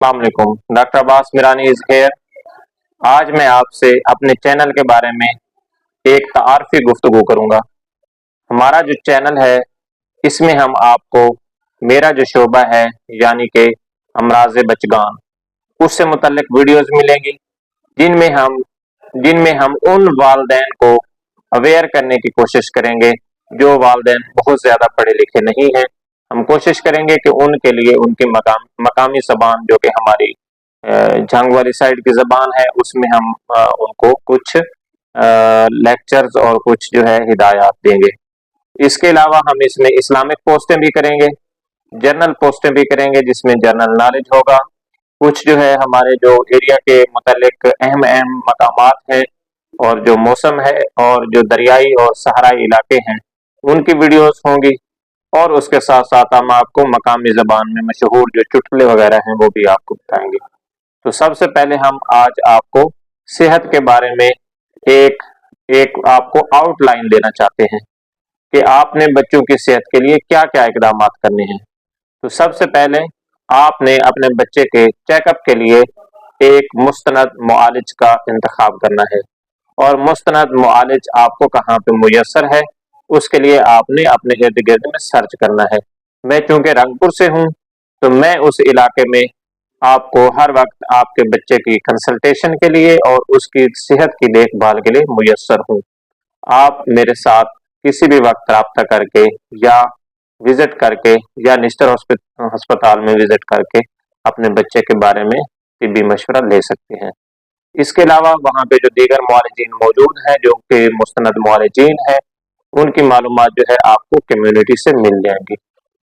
अस्सलाम वालेकुम। Doctor Abbas Mirani is here. आज मैं आपसे अपने चैनल के बारे में एक तारफ़ी गुफ्तगू करूंगा। हमारा जो चैनल है इसमें हम आपको मेरा जो शोबा है यानी कि अमराज बचगान उससे मुतल्लिक वीडियोस मिलेंगी जिनमें हम उन वालदैन को अवेयर करने की कोशिश करेंगे जो वालदैन बहुत ज़्यादा पढ़े लिखे नहीं हैं। हम कोशिश करेंगे कि उनके लिए उनकी मकामी ज़बान जो कि हमारी जंग वाली साइड की ज़बान है उसमें हम उनको कुछ लेक्चर्स और कुछ जो है हिदायत देंगे। इसके अलावा हम इसमें इस्लामिक पोस्टें भी करेंगे, जर्नल पोस्टें भी करेंगे जिसमें जर्नल नॉलेज होगा। कुछ जो है हमारे जो एरिया के मुतालिक अहम अहम मकामात हैं और जो मौसम है और जो दरियाई और सहराई इलाके हैं उनकी वीडियोस होंगी, और उसके साथ साथ हम आपको मकामी ज़बान में मशहूर जो चुटकुले वगैरह हैं वो भी आपको बताएंगे। तो सबसे पहले हम आज आपको सेहत के बारे में एक एक आपको आउटलाइन देना चाहते हैं कि आपने बच्चों की सेहत के लिए क्या क्या इकदाम करने हैं। तो सबसे पहले आपने अपने बच्चे के चेकअप के लिए एक मुस्तनद मुआलिज का इंतखाब करना है, और मुस्तनद मुआलिज आपको कहाँ पे मुयस्सर है उसके लिए आपने अपने इर्द गिर्द में सर्च करना है। मैं चूंकि रंगपुर से हूँ तो मैं उस इलाके में आपको हर वक्त आपके बच्चे की कंसल्टेशन के लिए और उसकी सेहत की देखभाल के लिए मुयस्सर हूँ। आप मेरे साथ किसी भी वक्त रब्ता करके या विजिट करके या निश्तर अस्पताल में विजिट करके अपने बच्चे के बारे में तिब्बी मशवरा ले सकते हैं। इसके अलावा वहाँ पे जो दीगर मुआलिजीन मौजूद हैं जो कि मुस्तनद मुआलिजीन हैं उनकी मालूमात जो है आपको कम्युनिटी से मिल जाएंगी,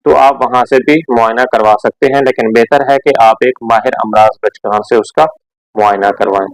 तो आप वहाँ से भी मुआयना करवा सकते हैं, लेकिन बेहतर है कि आप एक माहिर अमराज बचगान से उसका मुआयना करवाएं।